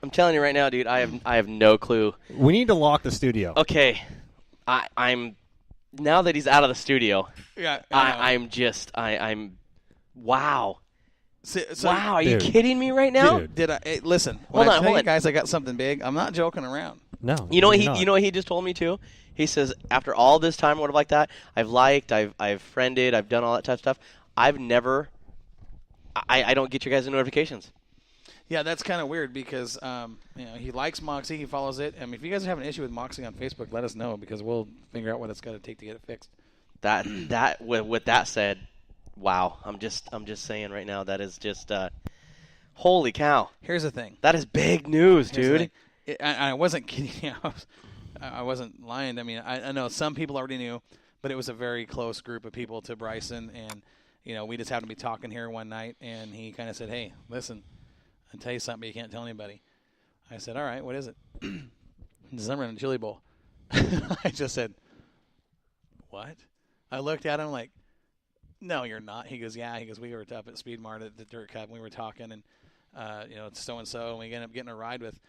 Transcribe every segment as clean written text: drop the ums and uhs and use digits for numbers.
I'm telling you right now, dude. I have no clue. We need to lock the studio. Okay, I'm now that he's out of the studio. Yeah, I'm wow. So, Wow, are Dude. you kidding me right now? Dude. Did I listen? Hold When I on, tell hold you on. guys, I got something big. I'm not joking around. No. You know what you're not. you know what he just told me too? He says after all this time, whatever like that, I've friended, I've done all that type of stuff. I've never, I don't get your guys' notifications. Yeah, that's kind of weird because he likes Moxie, he follows it. I mean, if you guys have an issue with Moxie on Facebook, let us know because we'll figure out what it's going to take to get it fixed. With that said, wow, I'm just saying right now that is just holy cow. Here's the thing. That is big news, Here's the dude. thing. I wasn't kidding you. I wasn't lying. I mean, I know some people already knew, but it was a very close group of people to Bryson, and we just happened to be talking here one night, and he kind of said, "Hey, listen, I'll tell you something, but you can't tell anybody." I said, "All right, what is it?" December in the Chili Bowl. I just said, "What?" I looked at him like, "No, you're not." He goes, "Yeah." He goes, "We were up at Speed Mart at the Dirt Cup, and we were talking, and it's so-and-so, and we ended up getting a ride with,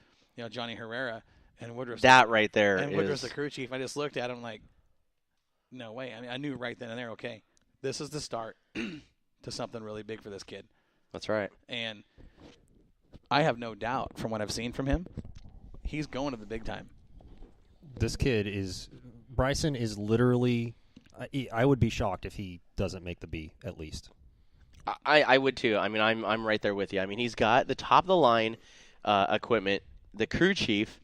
Johnny Herrera and Woodruff." That right there and Woodruff's is the crew chief. I just looked at him like, no way. I mean, I knew right then and there, okay, this is the start to something really big for this kid. that's right. And I have no doubt from what I've seen from him, he's going to the big time. This kid Bryson is literally. I would be shocked if he doesn't make the B at least. I would too. I mean, I'm right there with you. I mean, he's got the top of the line equipment, the crew chief,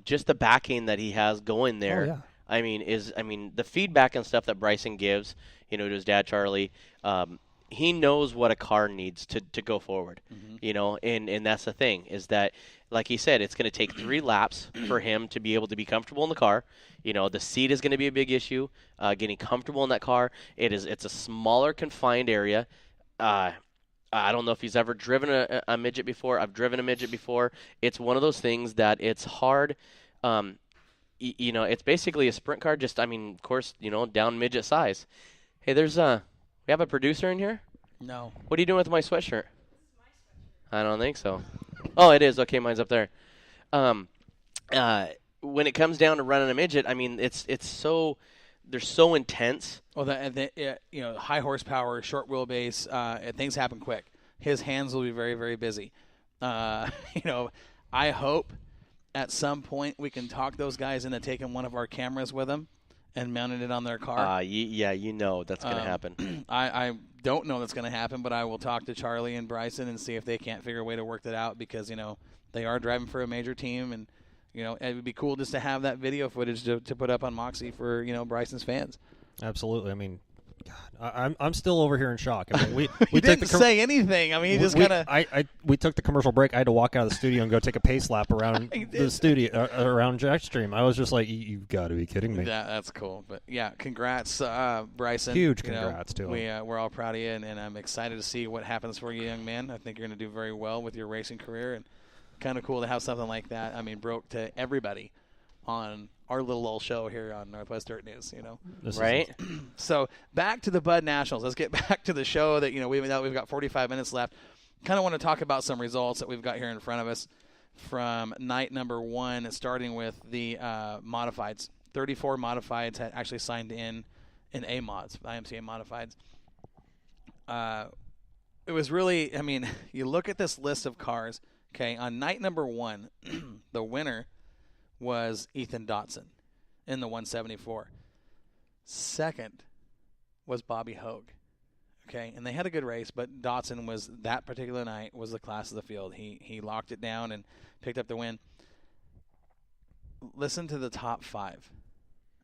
just the backing that he has going there. Oh, yeah. I mean, the feedback and stuff that Bryson gives, to his dad Charlie, he knows what a car needs to go forward. And that's the thing is that, like he said, it's going to take 3 laps for him to be able to be comfortable in the car. The seat is going to be a big issue. Getting comfortable in that car. It's a smaller confined area. I don't know if he's ever driven a midget before. I've driven a midget before. It's one of those things that it's hard. It's basically a sprint car. Just, of course, down midget size. Hey, we have a producer in here? No. What are you doing with my sweatshirt? I don't think so. Oh, it is. Okay, mine's up there. When it comes down to running a midget, it's so they're so intense. Well, high horsepower, short wheelbase, things happen quick. His hands will be very, very busy. I hope at some point we can talk those guys into taking one of our cameras with them and mounting it on their car. That's going to happen. I don't know that's going to happen, but I will talk to Charlie and Bryson and see if they can't figure a way to work that out because, they are driving for a major team and, it would be cool just to have that video footage to put up on Moxie for, Bryson's fans. Absolutely. I mean, God, I'm still over here in shock. We didn't say anything. He just kind of. We took the commercial break. I had to walk out of the studio and go take a pace lap around the studio, around Jackstream. I was just like, you've got to be kidding me. That's cool. But yeah, congrats, Bryson. Huge congrats to him. We're all proud of you, and I'm excited to see what happens for you, young man. I think you're going to do very well with your racing career, and kind of cool to have something like that. Broke to everybody on our little old show here on Northwest Dirt News, Right? So back to the Bud Nationals. Let's get back to the show that, we've got 45 minutes left. Kind of want to talk about some results that we've got here in front of us from night number 1, starting with the modifieds. 34 modifieds had actually signed in A-mods, IMCA modifieds. It was really, you look at this list of cars, okay, on night number 1, the winner was Ethan Dotson in the 174. Second was Bobby Hogue. Okay, and they had a good race, but Dotson was that particular night was the class of the field. He locked it down and picked up the win. Listen to the top 5.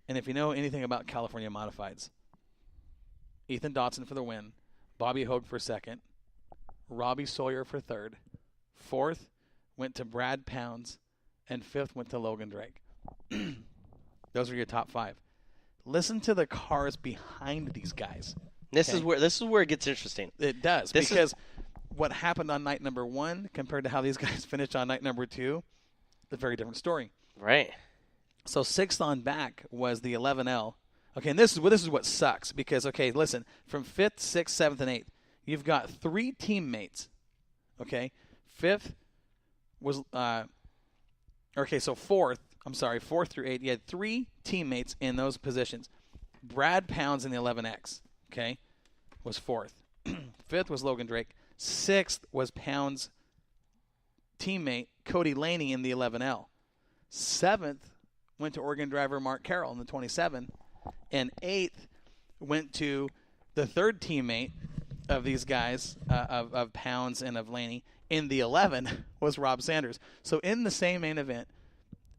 And if you know anything about California modifieds, Ethan Dotson for the win, Bobby Hogue for second, Robbie Sawyer for third, fourth went to Brad Pounds, and fifth went to Logan Drake. Those are your top 5. Listen to the cars behind these guys. This is where it gets interesting. It does, because what happened on night number 1 compared to how these guys finished on night number 2, a very different story. Right. So 6th on back was the 11L. Okay, and this is what sucks because, okay, listen, from 5th, 6th, 7th, and 8th, you've got 3 teammates, okay? 5th was so fourth through 8, you had 3 teammates in those positions. Brad Pounds in the 11X, okay, was fourth. Fifth was Logan Drake. Sixth was Pounds' teammate Cody Laney in the 11L. Seventh went to Oregon driver Mark Carroll in the 27. And eighth went to the third teammate of these guys, of Pounds and of Laney, in the 11 was Rob Sanders. So in the same main event,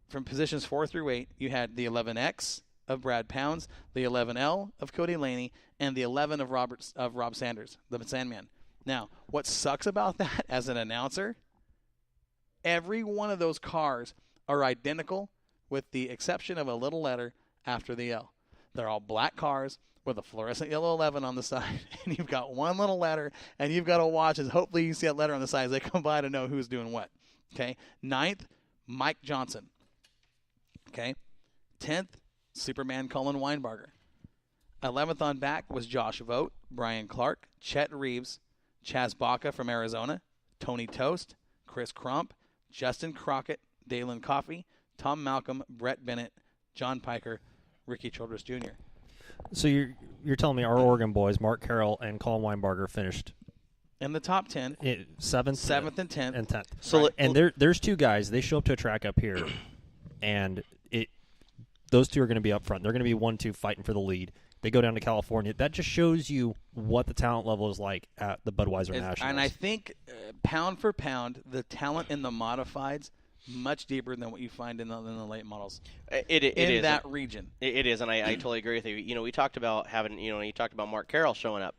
from positions 4 through 8, you had the 11X of Brad Pounds, the 11L of Cody Laney, and the 11 of Rob Sanders, the Sandman. Now, what sucks about that as an announcer, every one of those cars are identical with the exception of a little letter after the L. They're all black cars with a fluorescent yellow 11 on the side, and you've got one little letter, and you've got to watch as hopefully you see that letter on the side as they come by to know who's doing what. Okay? 9th, Mike Johnson. Okay? 10th, Superman Colin Weinbarger. 11th on back was Josh Vogt, Brian Clark, Chet Reeves, Chaz Baca from Arizona, Tony Toast, Chris Crump, Justin Crockett, Dalen Coffey, Tom Malcolm, Brett Bennett, John Piker, Ricky Childress Jr. So you're telling me our Oregon boys, Mark Carroll and Colin Weinbarger, finished in the top 10, 7th and 10th. And 10th. So right. And there's 2 guys. They show up to a track up here, and those 2 are going to be up front. They're going to be 1-2 fighting for the lead. They go down to California. That just shows you what the talent level is like at the Budweiser Nationals. And I think pound for pound, the talent in the modifieds much deeper than what you find in the late models. It is that region. It is, and I totally agree with you. You know, we talked about you talked about Mark Carroll showing up.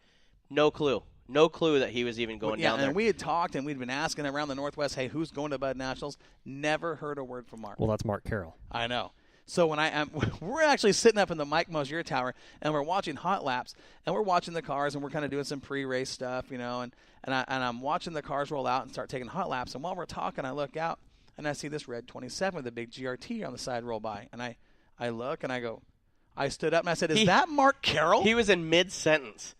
No clue that he was even going down there. And we had talked and we'd been asking around the Northwest, hey, who's going to Bud Nationals? Never heard a word from Mark. Well, that's Mark Carroll. I know. So when we're actually sitting up in the Mike Mosier Tower, and we're watching hot laps, and we're watching the cars, and we're kind of doing some pre-race stuff, and I'm watching the cars roll out and start taking hot laps. And while we're talking, I look out, and I see this red 27 with a big GRT on the side roll by. And I look, and I stood up, and I said, is that Mark Carroll? He was in mid-sentence.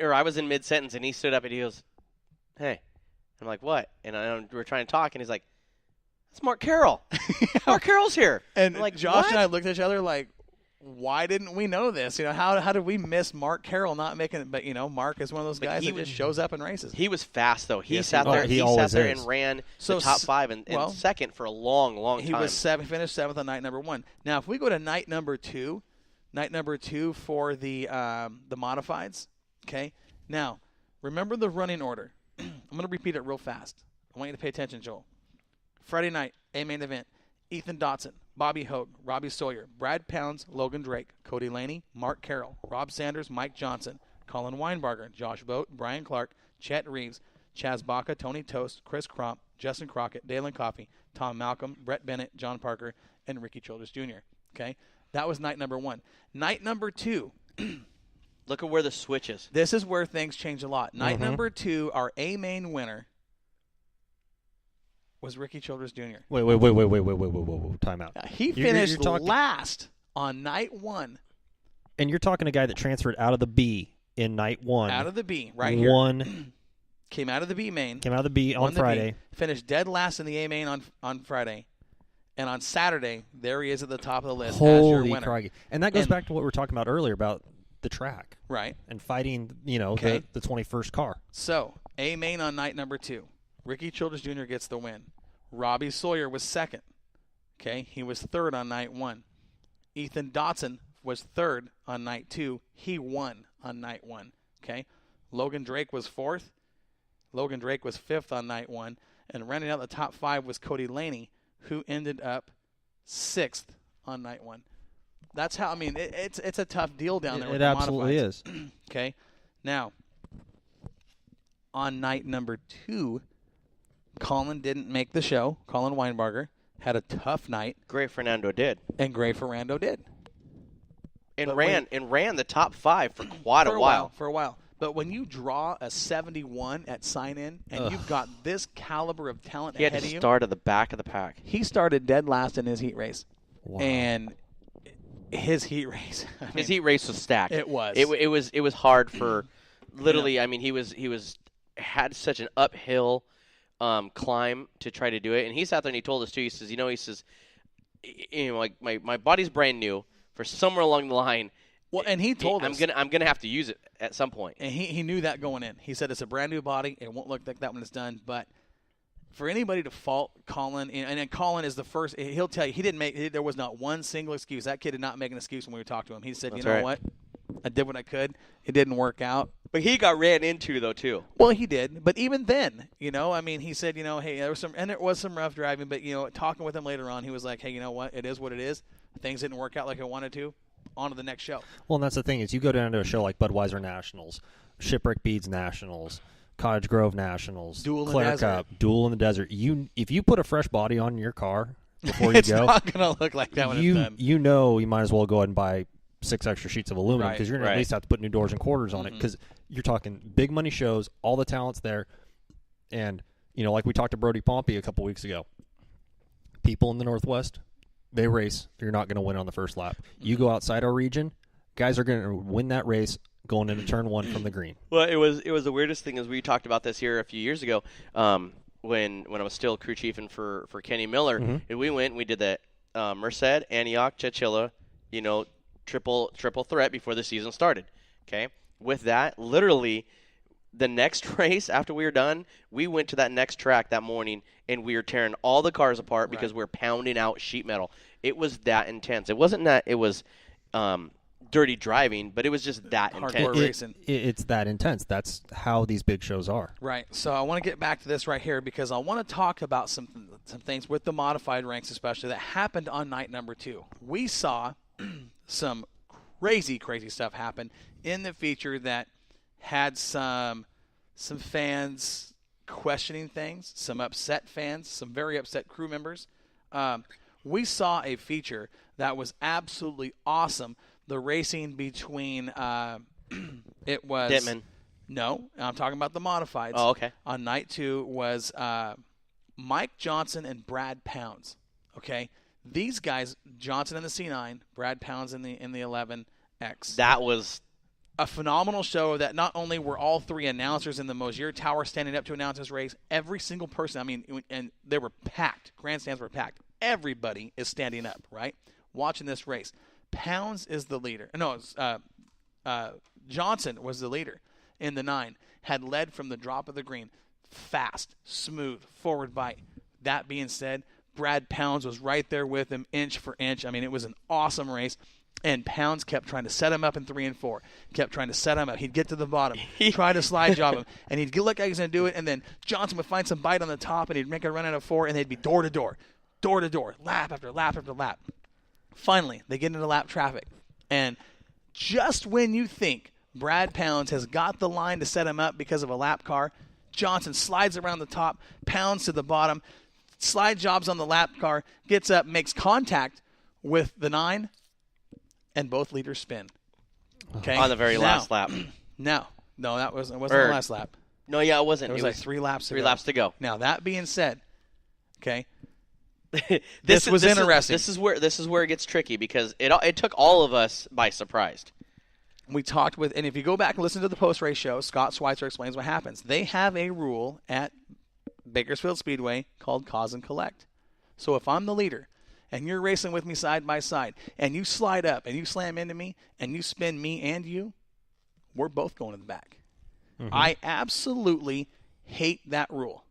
Or I was in mid-sentence, and he stood up, and he goes, hey. I'm like, what? And we're trying to talk, and he's like, it's Mark Carroll. Mark Carroll's here. And like, Josh what? and I looked at each other like, why didn't we know this? How did we miss Mark Carroll not making it? But, Mark is one of those guys that just shows up and races. He was fast, though. He Yes, sat there. He sat there is. and ran So the top 5 and second for a long, long time. He was finished 7th on night number 1. Now, if we go to night number 2 for the modifieds, okay? Now, remember the running order. I'm going to repeat it real fast. I want you to pay attention, Joel. Friday night, A-main event, Ethan Dotson, Bobby Hogue, Robbie Sawyer, Brad Pounds, Logan Drake, Cody Laney, Mark Carroll, Rob Sanders, Mike Johnson, Colin Weinbarger, Josh Vogt, Brian Clark, Chet Reeves, Chaz Baca, Tony Toast, Chris Crump, Justin Crockett, Dalen Coffey, Tom Malcolm, Brett Bennett, John Parker, and Ricky Childress Jr. Okay? That was night number 1. Night number 2. Look at where the switch is. This is where things change a lot. Night number 2, our A-main winner was Ricky Childress Jr. Wait. Time out. He finished last on night 1. And you're talking a guy that transferred out of the B in night 1. Out of the B, right here. Came out of the B main. Came out of the B on Friday. B, finished dead last in the A main on Friday. And on Saturday, there he is at the top of the list as your winner. Crikey. And that goes back to what we were talking about earlier about the track. Right. And fighting, the 21st car. So, A main on night number 2. Ricky Childress Jr. gets the win. Robbie Sawyer was second. Okay, he was third on night 1. Ethan Dotson was third on night 2. He won on night 1. Okay, Logan Drake was fourth. Logan Drake was fifth on night 1. And running out the top 5 was Cody Laney, who ended up sixth on night 1. That's how, it's a tough deal down there. It absolutely is. Okay, now, on night number 2, Colin didn't make the show. Colin Weinbarger had a tough night. Gray Fernando did. And Gray Ferrando did. And ran the top 5 for quite a while. For a while. But when you draw a 71 at sign-in and you've got this caliber of talent ahead of you. He had to start at the back of the pack. He started dead last in his heat race. Wow. And his heat race. His heat race was stacked. It was. It was hard for literally, he had such an uphill climb to try to do it. And he sat there and he told us too. He says, like my body's brand new. For somewhere along the line, well, and he told us I'm gonna have to use it at some point. And he knew that going in. He said it's a brand new body. It won't look like that when it's done. But for anybody to fault Colin, and then Colin is the first. He'll tell you he didn't make. There was not one single excuse. That kid did not make an excuse when we talked to him. He said, That's "You know right. what? I did what I could. It didn't work out." But he got ran into though too. Well, he did. But even then, I mean, he said, hey, there was some rough driving. But talking with him later on, he was like, "Hey, you know what? It is what it is. Things didn't work out like I wanted to. On to the next show." Well, and that's the thing is you go down to a show like Budweiser Nationals, Shipwreck Beads Nationals, Cottage Grove Nationals, Claire Cup, Duel in the Desert. If you put a fresh body on your car before you it's go, not going to look like that when it's done. You might as well go ahead and buy 6 extra sheets of aluminum because you're going to at least have to put new doors and quarters on it because you're talking big money shows, all the talent's there. And, like we talked to Brody Pompey a couple weeks ago, people in the Northwest, they race. You're not going to win on the first lap. You go outside our region, guys are going to win that race going into turn 1 from the green. Well, it was the weirdest thing as we talked about this here a few years ago when I was still crew chiefing for Kenny Miller. And we went and we did that Merced, Antioch, Chachilla, triple threat before the season started. Okay, with that, literally the next race after we were done, we went to that next track that morning and we were tearing all the cars apart because we were pounding out sheet metal. It was that intense. It wasn't that it was dirty driving, but it was just that hardcore intense. racing. It's that intense. That's how these big shows are. Right. So I want to get back to this right here because I want to talk about some things with the modified ranks especially that happened on night number 2. We saw some crazy stuff happen in the feature that had some fans questioning things, some upset fans, some very upset crew members. We saw a feature that was absolutely awesome. The racing between it was Dittman. No, I'm talking about the modifieds. Oh, okay. On night 2 was Mike Johnson and Brad Pounds. Okay, these guys, Johnson in the C9, Brad Pounds in the 11X. That was a phenomenal show that not only were all 3 announcers in the Mosier Tower standing up to announce this race, every single person, and they were packed. Grandstands were packed. Everybody is standing up, right, watching this race. Pounds is the leader. No, Johnson was the leader in the 9. Had led from the drop of the green. Fast, smooth, forward bite. That being said, Brad Pounds was right there with him inch for inch. It was an awesome race. And Pounds kept trying to set him up in 3 and 4. Kept trying to set him up. He'd get to the bottom, try to slide job him, and he'd look like he was going to do it. And then Johnson would find some bite on the top, and he'd make a run out of 4, and they'd be door to door, lap after lap after lap. Finally, they get into lap traffic, and just when you think Brad Pounds has got the line to set him up because of a lap car, Johnson slides around the top, Pounds to the bottom, slide jobs on the lap car, gets up, makes contact with the 9. And both leaders spin. Okay. On the very last lap. No, it wasn't the last lap. No, yeah, it wasn't. It was like 3 laps to go. 3 laps to go. Now, that being said, okay, this was interesting. This is where it gets tricky because it took all of us by surprise. We talked with, and if you go back and listen to the post-race show, Scott Schweitzer explains what happens. They have a rule at Bakersfield Speedway called cause and collect. So if I'm the leader, and you're racing with me side by side, and you slide up, and you slam into me, and you spin me and you, we're both going to the back. I absolutely hate that rule.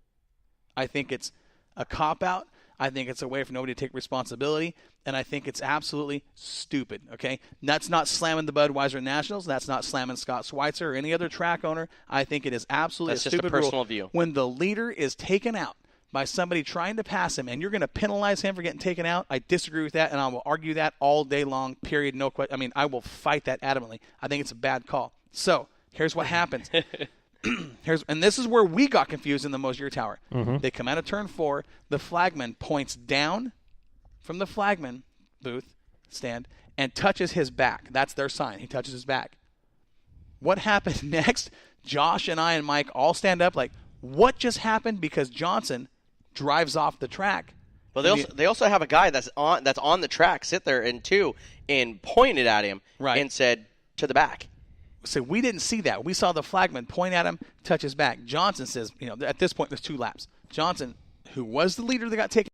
I think it's a cop-out. I think it's a way for nobody to take responsibility, and I think it's absolutely stupid, okay? That's not slamming the Budweiser Nationals. That's not slamming Scott Schweitzer or any other track owner. I think it is absolutely a stupid rule. That's just a personal view. When the leader is taken out by somebody trying to pass him, and you're going to penalize him for getting taken out, I disagree with that, and I will argue that all day long, period, no question. I will fight that adamantly. I think it's a bad call. So, here's what happens. And this is where we got confused in the Mosier Tower. They come out of turn 4. The flagman points down from the flagman booth stand and touches his back. That's their sign. He touches his back. What happens next? Josh and I and Mike all stand up like, what just happened? Because Johnson drives off the track. Well, they also have a guy that's on the track sit there and pointed at him and said to the back. So we didn't see that. We saw the flagman point at him, touch his back. Johnson says, at this point there's 2 laps. Johnson, who was the leader that got taken